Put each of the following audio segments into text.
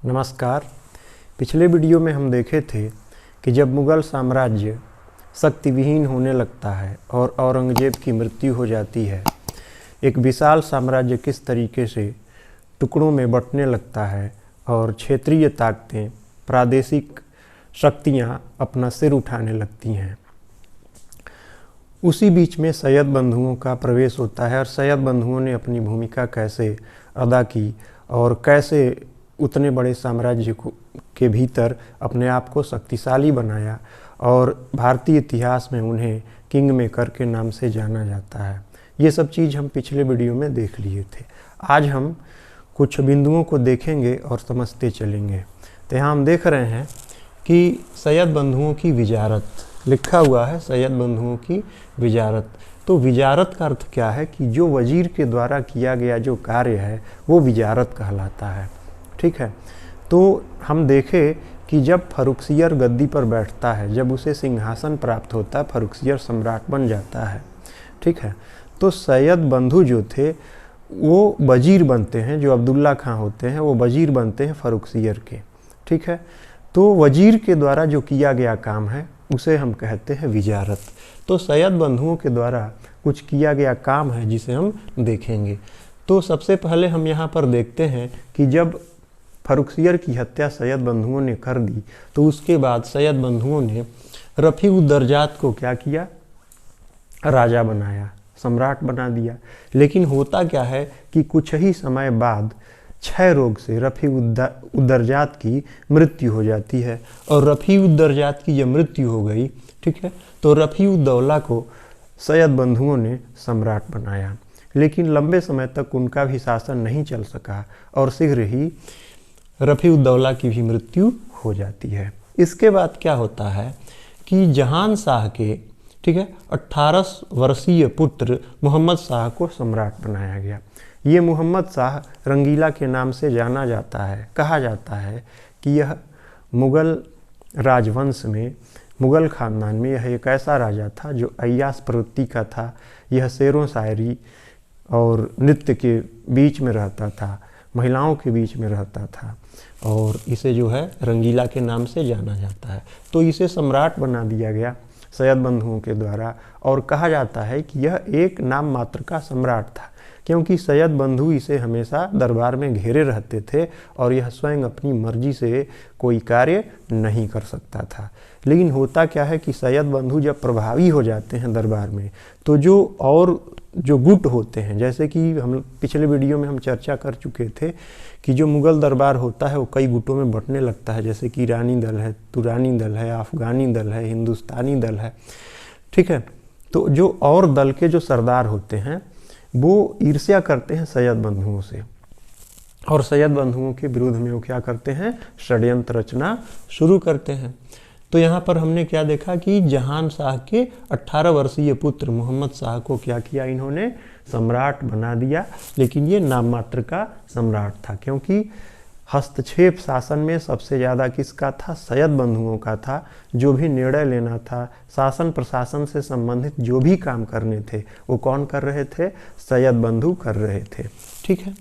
नमस्कार। पिछले वीडियो में हम देखे थे कि जब मुग़ल साम्राज्य शक्तिविहीन होने लगता है और औरंगज़ेब की मृत्यु हो जाती है, एक विशाल साम्राज्य किस तरीके से टुकड़ों में बंटने लगता है और क्षेत्रीय ताकतें, प्रादेशिक शक्तियाँ अपना सिर उठाने लगती हैं। उसी बीच में सैयद बंधुओं का प्रवेश होता है और सैयद बंधुओं ने अपनी भूमिका कैसे अदा की और कैसे उतने बड़े साम्राज्य के भीतर अपने आप को शक्तिशाली बनाया और भारतीय इतिहास में उन्हें किंग मेकर के नाम से जाना जाता है। ये सब चीज़ हम पिछले वीडियो में देख लिए थे। आज हम कुछ बिंदुओं को देखेंगे और समझते चलेंगे। तो यहाँ हम देख रहे हैं कि सैयद बंधुओं की विजारत लिखा हुआ है, सैयद बंधुओं की विजारत। तो विजारत का अर्थ क्या है कि जो वजीर के द्वारा किया गया जो कार्य है वो विजारत कहलाता है। ठीक है, तो हम देखें कि जब फर्रुखसियर गद्दी पर बैठता है, जब उसे सिंहासन प्राप्त होता है, फर्रुखसियर सम्राट बन जाता है। ठीक है, तो सैयद बंधु जो थे वो वजीर बनते हैं, जो अब्दुल्ला खां होते हैं वो वजीर बनते हैं फर्रुखसियर के। ठीक है, तो वजीर के द्वारा जो किया गया काम है उसे हम कहते हैं विजारत। तो सैयद बंधुओं के द्वारा कुछ किया गया काम है जिसे हम देखेंगे। तो सबसे पहले हम यहाँ पर देखते हैं कि जब फर्रुखसियर की हत्या सैयद बंधुओं ने कर दी तो उसके बाद सैयद बंधुओं ने रफ़ी-उद-दर्जात को क्या किया, राजा बनाया, सम्राट बना दिया। लेकिन होता क्या है कि कुछ ही समय बाद क्षय रोग से रफ़ी-उद-दर्जात की मृत्यु हो जाती है और रफ़ी-उद-दर्जात की जब मृत्यु हो गई, ठीक है, तो रफ़ी-उद-दौला को सैयद बंधुओं ने सम्राट बनाया। लेकिन लंबे समय तक उनका भी शासन नहीं चल सका और शीघ्र ही रफ़ी-उद-दौला की भी मृत्यु हो जाती है। इसके बाद क्या होता है कि जहान शाह के, ठीक है, 18 वर्षीय पुत्र मोहम्मद शाह को सम्राट बनाया गया। ये मोहम्मद शाह रंगीला के नाम से जाना जाता है। कहा जाता है कि यह मुग़ल राजवंश में, मुग़ल ख़ानदान में यह एक ऐसा राजा था जो अय्याश प्रवृत्ति का था। यह शेरों शायरी और नृत्य के बीच में रहता था, महिलाओं के बीच में रहता था और इसे जो है रंगीला के नाम से जाना जाता है। तो इसे सम्राट बना दिया गया सैयद बंधुओं के द्वारा और कहा जाता है कि यह एक नाम मात्र का सम्राट था, क्योंकि सैयद बंधु इसे हमेशा दरबार में घेरे रहते थे और यह स्वयं अपनी मर्जी से कोई कार्य नहीं कर सकता था। लेकिन होता क्या है कि सैयद बंधु जब प्रभावी हो जाते हैं दरबार में, तो जो गुट होते हैं, जैसे कि हम पिछले वीडियो में हम चर्चा कर चुके थे कि जो मुग़ल दरबार होता है वो कई गुटों में बंटने लगता है, जैसे कि ईरानी दल है, तुरानी दल है, अफ़गानी दल है, हिंदुस्तानी दल है। ठीक है, तो जो और दल के जो सरदार होते हैं वो ईर्ष्या करते हैं सैयद बंधुओं से और सैयद बंधुओं के विरुद्ध में वो क्या करते हैं, षड्यंत्र रचना शुरू करते हैं। तो यहाँ पर हमने क्या देखा कि जहान शाह के 18 वर्षीय पुत्र मोहम्मद शाह को क्या किया, इन्होंने सम्राट बना दिया। लेकिन ये नाम मात्र का सम्राट था, क्योंकि हस्तक्षेप शासन में सबसे ज़्यादा किसका था, सैयद बंधुओं का था। जो भी निर्णय लेना था, शासन प्रशासन से संबंधित जो भी काम करने थे वो कौन कर रहे थे, सैयद बंधु कर रहे थे। ठीक है,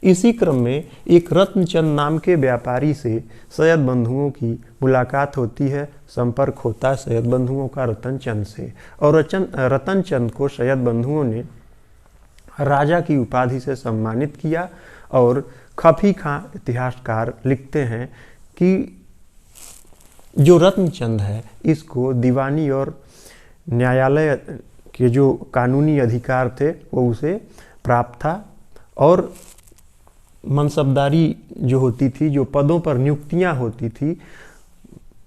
इसी क्रम में एक रत्नचंद नाम के व्यापारी से सैयद बंधुओं की मुलाकात होती है, संपर्क होता है सैयद बंधुओं का रतनचंद से और रतनचंद को सैयद बंधुओं ने राजा की उपाधि से सम्मानित किया। और खफी खां इतिहासकार लिखते हैं कि जो रत्नचंद है इसको दीवानी और न्यायालय के जो कानूनी अधिकार थे वो उसे प्राप्त था और मनसबदारी जो होती थी, जो पदों पर नियुक्तियां होती थी,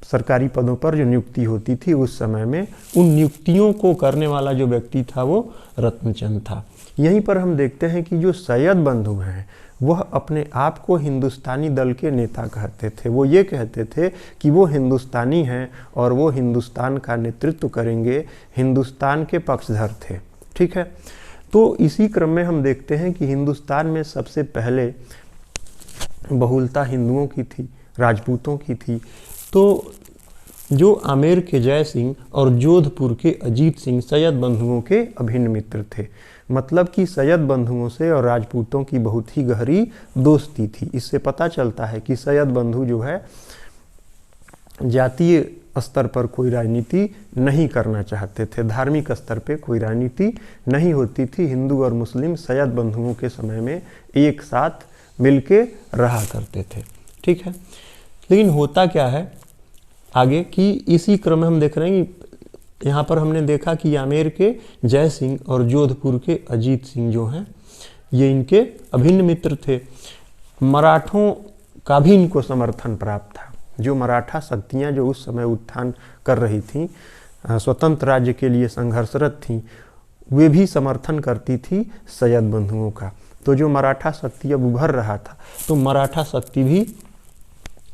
सरकारी पदों पर जो नियुक्ति होती थी उस समय में, उन नियुक्तियों को करने वाला जो व्यक्ति था वो रत्नचंद था। यहीं पर हम देखते हैं कि जो सैयद बंधु हैं वह अपने आप को हिंदुस्तानी दल के नेता कहते थे। वो ये कहते थे कि वो हिंदुस्तानी हैं और वो हिंदुस्तान का नेतृत्व करेंगे, हिंदुस्तान के पक्षधर थे। ठीक है, तो इसी क्रम में हम देखते हैं कि हिंदुस्तान में सबसे पहले बहुलता हिंदुओं की थी, राजपूतों की थी। तो जो आमेर के जय सिंह और जोधपुर के अजीत सिंह सैयद बंधुओं के अभिन्न मित्र थे। मतलब कि सैयद बंधुओं से और राजपूतों की बहुत ही गहरी दोस्ती थी। इससे पता चलता है कि सैयद बंधु जो है जातीय स्तर पर कोई राजनीति नहीं करना चाहते थे, धार्मिक स्तर पे कोई राजनीति नहीं होती थी। हिंदू और मुस्लिम सैयद बंधुओं के समय में एक साथ मिलके रहा करते थे, ठीक है। लेकिन होता क्या है आगे कि इसी क्रम में हम देख रहे हैं कि यहाँ पर हमने देखा कि आमेर के जय सिंह और जोधपुर के अजीत सिंह जो हैं ये इनके अभिन्न मित्र थे। मराठों का भी इनको समर्थन प्राप्त था। जो मराठा शक्तियाँ जो उस समय उत्थान कर रही थीं, स्वतंत्र राज्य के लिए संघर्षरत थीं, वे भी समर्थन करती थी सैयद बंधुओं का। तो जो मराठा शक्ति अब उभर रहा था, तो मराठा शक्ति भी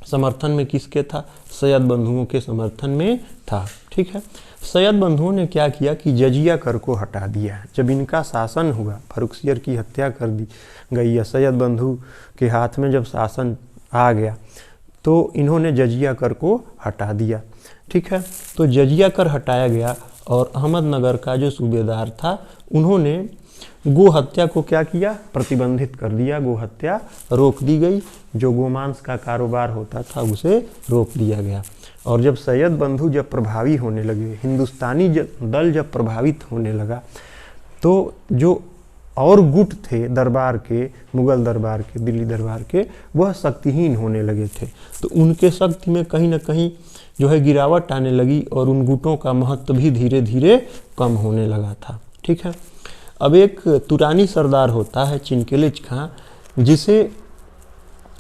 समर्थन में किसके था? सैयद बंधुओं के समर्थन में था, ठीक है। सैयद बंधुओं ने क्या किया कि जजिया कर को हटा दिया। जब इनका शासन हुआ, फर्रुखसियर की हत्या कर दी गई या सैयद बंधु के हाथ में जब शासन आ गया तो इन्होंने जजिया कर को हटा दिया, ठीक है। तो जजिया कर हटाया गया और अहमदनगर का जो सूबेदार था उन्होंने गो हत्या को क्या किया? प्रतिबंधित कर दिया। गो हत्या रोक दी गई। जो गोमांस का कारोबार होता था उसे रोक दिया गया। और जब सैयद बंधु जब प्रभावी होने लगे, हिंदुस्तानी दल जब प्रभावित होने लगा, तो जो और गुट थे दरबार के, मुगल दरबार के, दिल्ली दरबार के, वह शक्तिहीन होने लगे थे। तो उनके शक्ति में कहीं ना कहीं जो है गिरावट आने लगी और उन गुटों का महत्व भी धीरे धीरे कम होने लगा था, ठीक है। अब एक तुरानी सरदार होता है चिनकिलिच खां, जिसे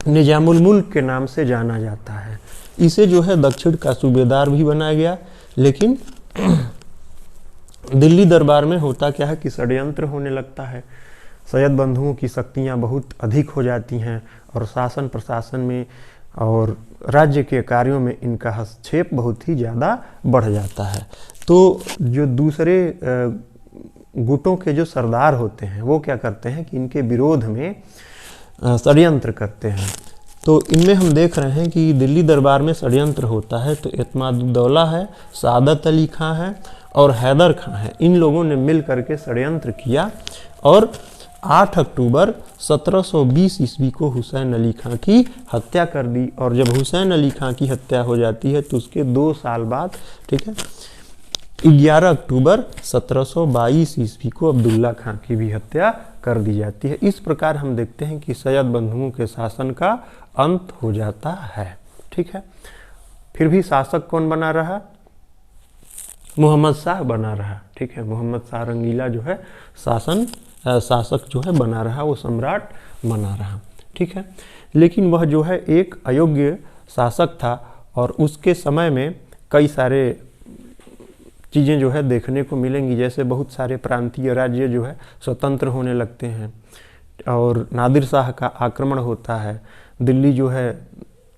निजामुल मुल्क के नाम से जाना जाता है। इसे जो है दक्षिण का सूबेदार भी बनाया गया। लेकिन दिल्ली दरबार में होता क्या है कि षड्यंत्र होने लगता है। सैयद बंधुओं की शक्तियाँ बहुत अधिक हो जाती हैं और शासन प्रशासन में और राज्य के कार्यों में इनका हस्तक्षेप बहुत ही ज़्यादा बढ़ जाता है। तो जो दूसरे गुटों के जो सरदार होते हैं वो क्या करते हैं कि इनके विरोध में षड्यंत्र करते हैं। तो इनमें हम देख रहे हैं कि दिल्ली दरबार में षड्यंत्र होता है तो एतमादुद्दौला है, सादत अली खां है और हैदर खां है। इन लोगों ने मिल करके षड्यंत्र किया और 8 अक्टूबर 1720 ईस्वी को हुसैन अली खां की हत्या कर दी। और जब हुसैन अली खां की हत्या हो जाती है तो उसके 2 साल बाद, ठीक है, 11 अक्टूबर 1722 ईस्वी को अब्दुल्ला खां की भी हत्या कर दी जाती है। इस प्रकार हम देखते हैं कि सैयद बंधुओं के शासन का अंत हो जाता है, ठीक है। फिर भी शासक कौन बना रहा? मोहम्मद शाह बना रहा, ठीक है। मोहम्मद शाह रंगीला जो है शासक जो है बना रहा, वो सम्राट बना रहा, ठीक है। लेकिन वह जो है एक अयोग्य शासक था और उसके समय में कई सारे चीज़ें जो है देखने को मिलेंगी। जैसे बहुत सारे प्रांतीय राज्य जो है स्वतंत्र होने लगते हैं और नादिर शाह का आक्रमण होता है, दिल्ली जो है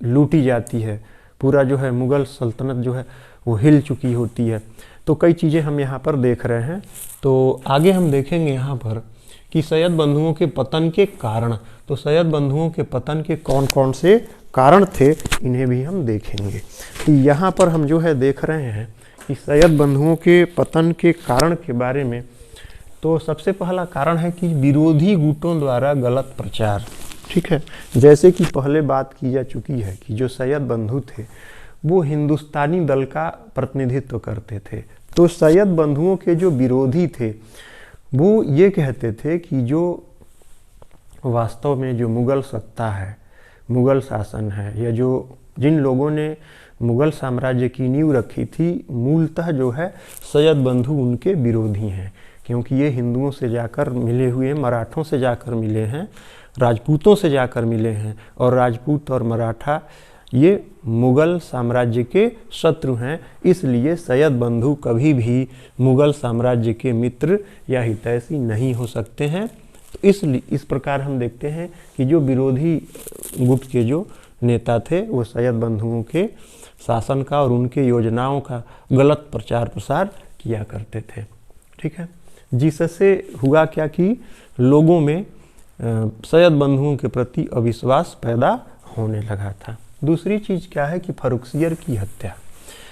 लूटी जाती है, पूरा जो है मुग़ल सल्तनत जो है वो हिल चुकी होती है। तो कई चीज़ें हम यहाँ पर देख रहे हैं। तो आगे हम देखेंगे यहाँ पर कि सैयद बंधुओं के पतन के कारण। तो सैयद बंधुओं के पतन के कौन कौन से कारण थे, इन्हें भी हम देखेंगे। तो यहाँ पर हम जो है देख रहे हैं कि सैयद बंधुओं के पतन के कारण के बारे में। तो सबसे पहला कारण है कि विरोधी गुटों द्वारा गलत प्रचार, ठीक है। जैसे कि पहले बात की जा चुकी है कि जो सैयद बंधु थे वो हिंदुस्तानी दल का प्रतिनिधित्व करते थे। तो सैयद बंधुओं के जो विरोधी थे वो ये कहते थे कि जो वास्तव में जो मुग़ल सत्ता है, मुग़ल शासन है, या जो जिन लोगों ने मुग़ल साम्राज्य की नींव रखी थी, मूलतः जो है सैयद बंधु उनके विरोधी हैं। क्योंकि ये हिंदुओं से जाकर मिले हुए, मराठों से जाकर मिले हैं, राजपूतों से जाकर मिले हैं और राजपूत और मराठा ये मुग़ल साम्राज्य के शत्रु हैं। इसलिए सैयद बंधु कभी भी मुग़ल साम्राज्य के मित्र या हितैषी नहीं हो सकते हैं। तो इसलिए इस प्रकार हम देखते हैं कि जो विरोधी गुट के जो नेता थे वो सैयद बंधुओं के शासन का और उनके योजनाओं का गलत प्रचार प्रसार किया करते थे, ठीक है। जिससे हुआ क्या कि लोगों में सैयद बंधुओं के प्रति अविश्वास पैदा होने लगा था। दूसरी चीज़ क्या है कि फर्रुखसियर की हत्या।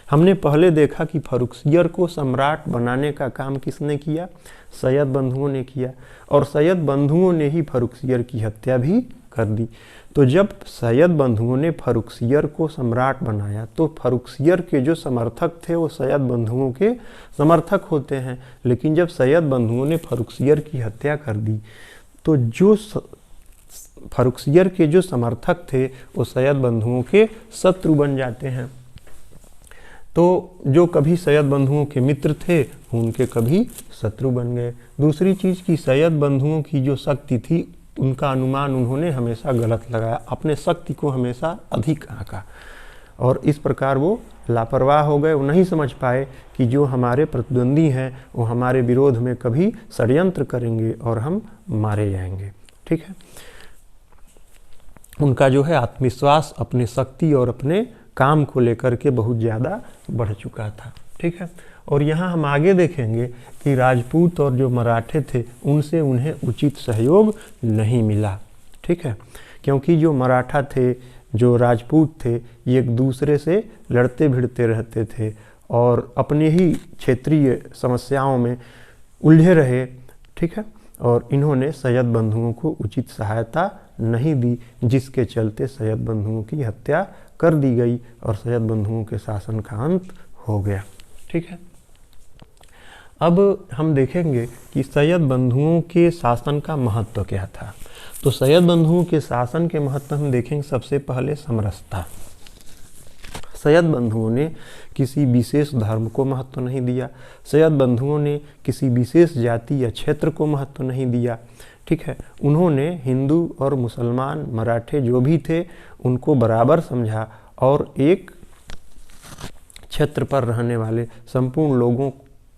हमने पहले देखा कि फर्रुखसियर को सम्राट बनाने का काम किसने किया? सैयद बंधुओं ने किया, और सैयद बंधुओं ने ही फर्रुखसियर की हत्या भी कर दी। तो जब सैयद बंधुओं ने फर्रुखसियर को सम्राट बनाया तो फर्रुखसियर के जो समर्थक थे वो सैयद बंधुओं के समर्थक होते हैं, लेकिन जब सैयद बंधुओं ने फर्रुखसियर की हत्या कर दी तो जो फर्रुखसियर के जो समर्थक थे वो सैयद बंधुओं के शत्रु बन जाते हैं। तो जो कभी सैयद बंधुओं के मित्र थे उनके कभी शत्रु बन गए। दूसरी चीज़ कि सैयद बंधुओं की जो शक्ति थी उनका अनुमान उन्होंने हमेशा गलत लगाया, अपने शक्ति को हमेशा अधिक आंका, और इस प्रकार वो लापरवाह हो गए। वो नहीं समझ पाए कि जो हमारे प्रतिद्वंदी हैं वो हमारे विरोध में कभी षड्यंत्र करेंगे और हम मारे जाएंगे। ठीक है, उनका जो है आत्मविश्वास अपने शक्ति और अपने काम को लेकर के बहुत ज़्यादा बढ़ चुका था। ठीक है, और यहाँ हम आगे देखेंगे कि राजपूत और जो मराठे थे उनसे उन्हें उचित सहयोग नहीं मिला। ठीक है, क्योंकि जो मराठा थे, जो राजपूत थे, ये एक दूसरे से लड़ते भिड़ते रहते थे और अपने ही क्षेत्रीय समस्याओं में उलझे रहे। ठीक है, और इन्होंने सैयद बंधुओं को उचित सहायता नहीं दी, जिसके चलते सैयद बंधुओं की हत्या कर दी गई और सैयद बंधुओं के शासन का अंत हो गया। ठीक है, अब हम देखेंगे कि सैयद बंधुओं के शासन का महत्व क्या था। तो सैयद बंधुओं के शासन के महत्व हम देखेंगे। सबसे पहले समरसता। सैयद बंधुओं ने किसी विशेष धर्म को महत्व नहीं दिया, सैयद बंधुओं ने किसी विशेष जाति या क्षेत्र को महत्व नहीं दिया। ठीक है, उन्होंने हिंदू और मुसलमान मराठे जो भी थे उनको बराबर समझा और एक क्षेत्र पर रहने वाले संपूर्ण लोगों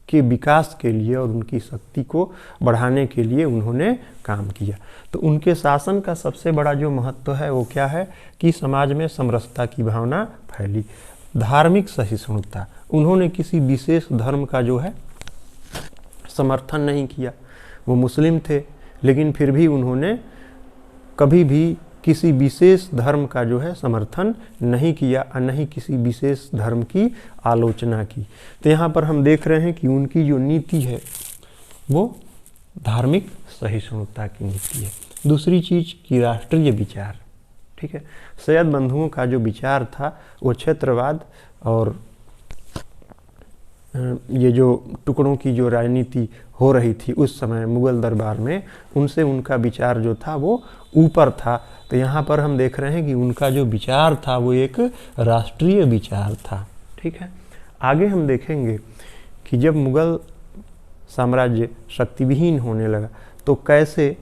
के विकास के लिए और उनकी शक्ति को बढ़ाने के लिए उन्होंने काम किया। तो उनके शासन का सबसे बड़ा जो महत्व है वो क्या है कि समाज में समरसता की भावना फैली। धार्मिक सहिष्णुता, उन्होंने किसी विशेष धर्म का जो है समर्थन नहीं किया। वो मुस्लिम थे लेकिन फिर भी उन्होंने कभी भी किसी विशेष धर्म का जो है समर्थन नहीं किया और नहीं किसी विशेष धर्म की आलोचना की। तो यहाँ पर हम देख रहे हैं कि उनकी जो नीति है वो धार्मिक सहिष्णुता की नीति है। दूसरी चीज़ की राष्ट्रीय विचार। ठीक है, सैयद बंधुओं का जो विचार था वो क्षेत्रवाद और ये जो टुकड़ों की जो राजनीति हो रही थी उस समय मुगल दरबार में, उनसे उनका विचार जो था वो ऊपर था। तो यहाँ पर हम देख रहे हैं कि उनका जो विचार था वो एक राष्ट्रीय विचार था। ठीक है, आगे हम देखेंगे कि जब मुगल साम्राज्य शक्तिविहीन होने लगा तो कैसे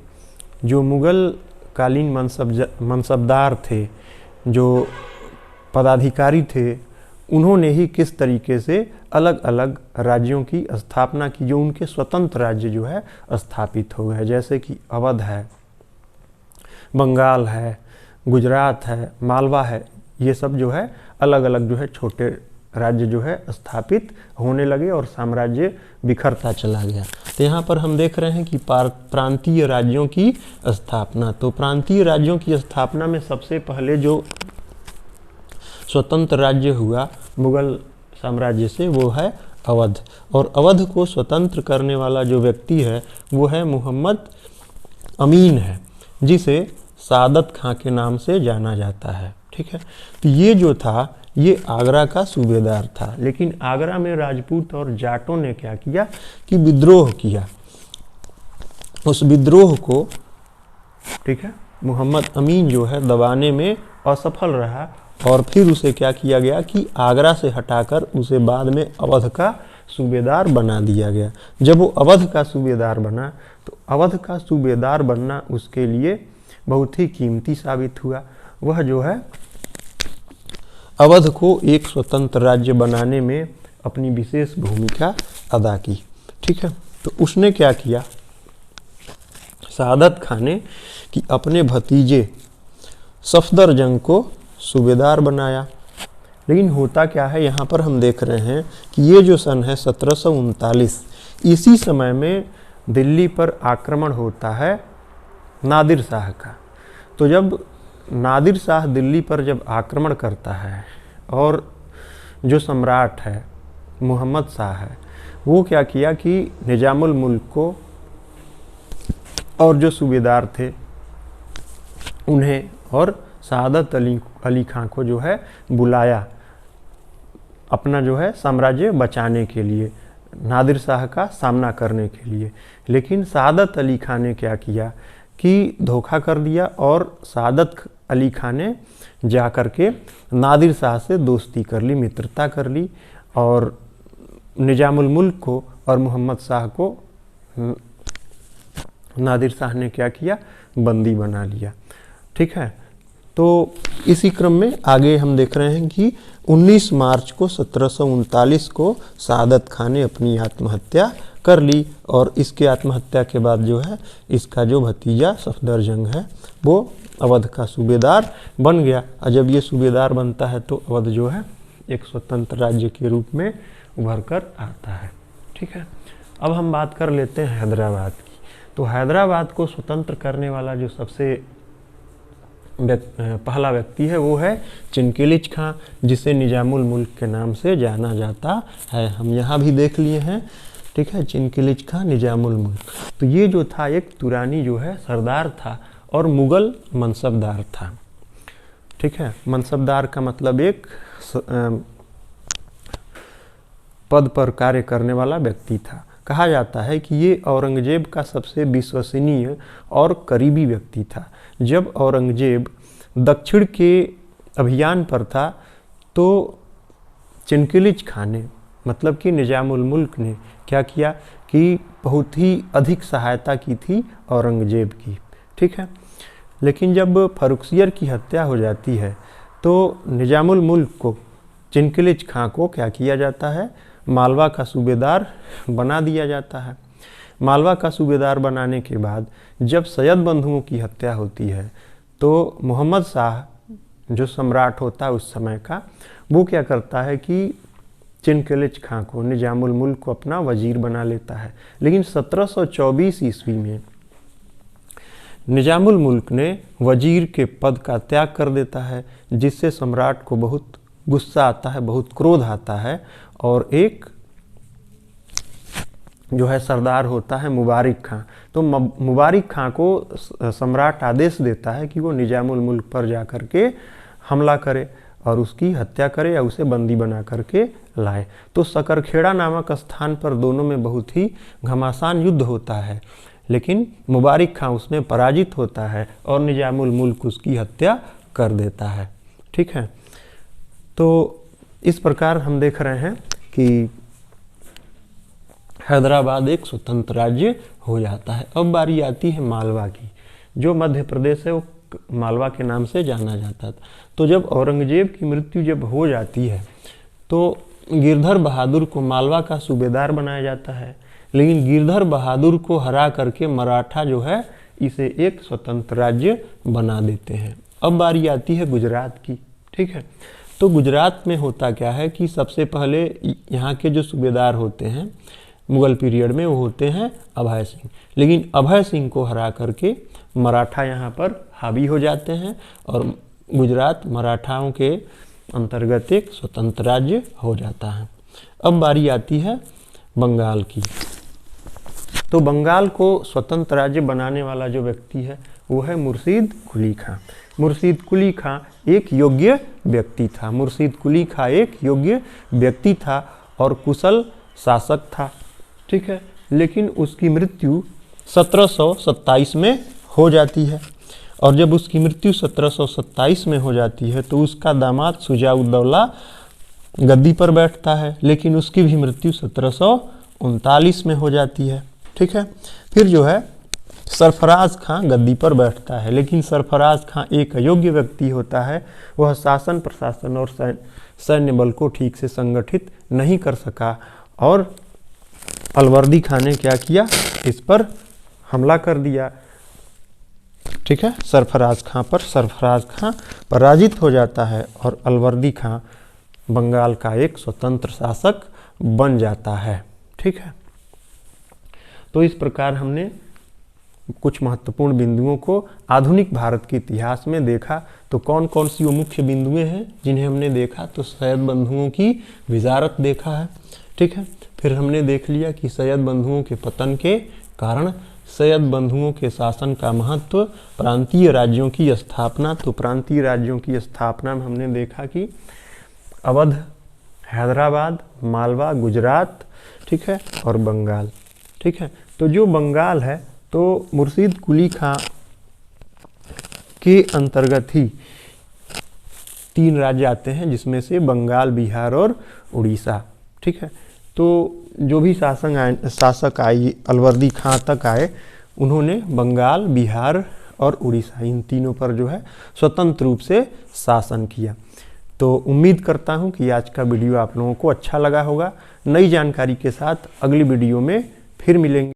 जो मुगल कालीन मनसबदार थे, जो पदाधिकारी थे, उन्होंने ही किस तरीके से अलग अलग राज्यों की स्थापना की, जो उनके स्वतंत्र राज्य जो है स्थापित हो गए। जैसे कि अवध है, बंगाल है, गुजरात है, मालवा है, ये सब जो है अलग अलग जो है छोटे राज्य जो है स्थापित होने लगे और साम्राज्य बिखरता चला गया। तो यहाँ पर हम देख रहे हैं कि प्रांतीय राज्यों की स्थापना। तो प्रांतीय राज्यों की स्थापना में सबसे पहले जो स्वतंत्र राज्य हुआ मुगल साम्राज्य से वो है अवध, और अवध को स्वतंत्र करने वाला जो व्यक्ति है वो है मोहम्मद अमीन है, जिसे सादत खां के नाम से जाना जाता है। ठीक है, तो ये जो था ये आगरा का सूबेदार था, लेकिन आगरा में राजपूत और जाटों ने क्या किया कि विद्रोह किया। उस विद्रोह को, ठीक है, मोहम्मद अमीन जो है दबाने में असफल रहा और फिर उसे क्या किया गया कि आगरा से हटाकर उसे बाद में अवध का सूबेदार बना दिया गया। जब वो अवध का सूबेदार बना तो अवध का सूबेदार बनना उसके लिए बहुत ही कीमती साबित हुआ। वह जो है अवध को एक स्वतंत्र राज्य बनाने में अपनी विशेष भूमिका अदा की। ठीक है, तो उसने क्या किया, सादत खां ने कि अपने भतीजे सफदरजंग को सूबेदार बनाया। लेकिन होता क्या है, यहाँ पर हम देख रहे हैं कि ये जो सन है 1739, इसी समय में दिल्ली पर आक्रमण होता है नादिर शाह का। तो जब नादिर शाह दिल्ली पर जब आक्रमण करता है और जो सम्राट है मोहम्मद शाह है, वो क्या किया कि निजामुल मुल्क को और जो सूबेदार थे उन्हें और सआदत अली खां को जो है बुलाया अपना जो है साम्राज्य बचाने के लिए, नादिर शाह का सामना करने के लिए। लेकिन सआदत अली खां ने क्या किया कि धोखा कर दिया और सआदत अली खां ने जा कर के नादिर शाह से दोस्ती कर ली, मित्रता कर ली और निजामुल मुल्क को और मोहम्मद शाह को नादिर शाह ने क्या किया, बंदी बना लिया। ठीक है, तो इसी क्रम में आगे हम देख रहे हैं कि 19 मार्च को 1739 को सआदत खान ने अपनी आत्महत्या कर ली और इसके आत्महत्या के बाद जो है इसका जो भतीजा सफदरजंग है वो अवध का सूबेदार बन गया। और जब ये सूबेदार बनता है तो अवध जो है एक स्वतंत्र राज्य के रूप में उभर कर आता है। ठीक है, अब हम बात कर लेते हैं हैदराबाद की। तो हैदराबाद को स्वतंत्र करने वाला जो सबसे पहला व्यक्ति है वो है चिनकिलिच खां, जिसे निजामुल मुल्क के नाम से जाना जाता है। हम यहाँ भी देख लिए हैं। ठीक है, चिनकिलिच खां निजामुल मुल्क। तो ये जो था एक तुरानी जो है सरदार था और मुगल मनसबदार था। ठीक है, मनसबदार का मतलब एक पद पर कार्य करने वाला व्यक्ति था। कहा जाता है कि ये औरंगजेब का सबसे विश्वसनीय और करीबी व्यक्ति था। जब औरंगजेब दक्षिण के अभियान पर था तो चिनकिलिच खां ने मतलब कि निजामुल मुल्क ने क्या किया कि बहुत ही अधिक सहायता की थी औरंगजेब की। ठीक है, लेकिन जब फर्रुखसियर की हत्या हो जाती है तो निजामुल मुल्क को चिनकिलिच खां को क्या किया जाता है, मालवा का सूबेदार बना दिया जाता है। मालवा का सूबेदार बनाने के बाद जब सैयद बंधुओं की हत्या होती है तो मोहम्मद शाह जो सम्राट होता है उस समय का, वो क्या करता है कि चिनकिलिच खां को निजामुल मुल्क को अपना वजीर बना लेता है। लेकिन 1724 ईस्वी में निजामुल मुल्क ने वजीर के पद का त्याग कर देता है, जिससे सम्राट को बहुत गुस्सा आता है, बहुत क्रोध आता है और एक जो है सरदार होता है मुबारिक खां। तो मुबारिक खां को सम्राट आदेश देता है कि वो निजामुल मुल्क पर जा कर के हमला करे और उसकी हत्या करे या उसे बंदी बना करके लाए। तो सकरखेड़ा नामक स्थान पर दोनों में बहुत ही घमासान युद्ध होता है, लेकिन मुबारिक खां उसमें पराजित होता है और निजामुल मुल्क उसकी हत्या कर देता है। ठीक है, तो इस प्रकार हम देख रहे हैं कि हैदराबाद एक स्वतंत्र राज्य हो जाता है। अब बारी आती है मालवा की। जो मध्य प्रदेश है वो मालवा के नाम से जाना जाता था। तो जब औरंगजेब की मृत्यु जब हो जाती है तो गिरधर बहादुर को मालवा का सूबेदार बनाया जाता है, लेकिन गिरधर बहादुर को हरा करके मराठा जो है इसे एक स्वतंत्र राज्य बना देते हैं। अब बारी आती है गुजरात की। ठीक है, तो गुजरात में होता क्या है कि सबसे पहले यहाँ के जो सूबेदार होते हैं मुगल पीरियड में वो होते हैं अभय सिंह, लेकिन अभय सिंह को हरा करके मराठा यहाँ पर हावी हो जाते हैं और गुजरात मराठाओं के अंतर्गत एक स्वतंत्र राज्य हो जाता है। अब बारी आती है बंगाल की। तो बंगाल को स्वतंत्र राज्य बनाने वाला जो व्यक्ति है वो है मुर्शीद कुली खां। मुर्शीद कुली खां एक योग्य व्यक्ति था। मुर्शीद कुली खां एक योग्य व्यक्ति था और कुशल शासक था। ठीक है, लेकिन उसकी मृत्यु 1727 में हो जाती है और जब उसकी मृत्यु 1727 में हो जाती है तो उसका दामाद शुजाउद्दौला गद्दी पर बैठता है, लेकिन उसकी भी मृत्यु 1739 में हो जाती है। ठीक है, फिर जो है सरफराज खां गद्दी पर बैठता है, लेकिन सरफराज खां एक अयोग्य व्यक्ति होता है। वह शासन प्रशासन और सैन्य बल को ठीक से संगठित नहीं कर सका और अलवर्दी खां ने क्या किया, इस पर हमला कर दिया। ठीक है, सरफराज खां पर। सरफराज खां पराजित हो जाता है और अलवर्दी खां बंगाल का एक स्वतंत्र शासक बन जाता है। ठीक है, तो इस प्रकार हमने कुछ महत्वपूर्ण बिंदुओं को आधुनिक भारत के इतिहास में देखा। तो कौन कौन सी वो मुख्य बिंदुएं हैं जिन्हें हमने देखा? तो सैयद बंधुओं की विजारत देखा है, ठीक है। फिर हमने देख लिया कि सैयद बंधुओं के पतन के कारण, सैयद बंधुओं के शासन का महत्व, प्रांतीय राज्यों की स्थापना। तो प्रांतीय राज्यों की स्थापना में हमने देखा कि अवध, हैदराबाद, मालवा, गुजरात, ठीक है, और बंगाल, ठीक है। तो जो बंगाल है तो मुर्शीद कुली खां के अंतर्गत ही 3 राज्य आते हैं, जिसमें से बंगाल, बिहार और उड़ीसा, ठीक है। तो जो भी शासक आए, अलवर्दी खां तक आए, उन्होंने बंगाल, बिहार और उड़ीसा, इन तीनों पर जो है स्वतंत्र रूप से शासन किया। तो उम्मीद करता हूं कि आज का वीडियो आप लोगों को अच्छा लगा होगा। नई जानकारी के साथ अगली वीडियो में फिर मिलेंगे।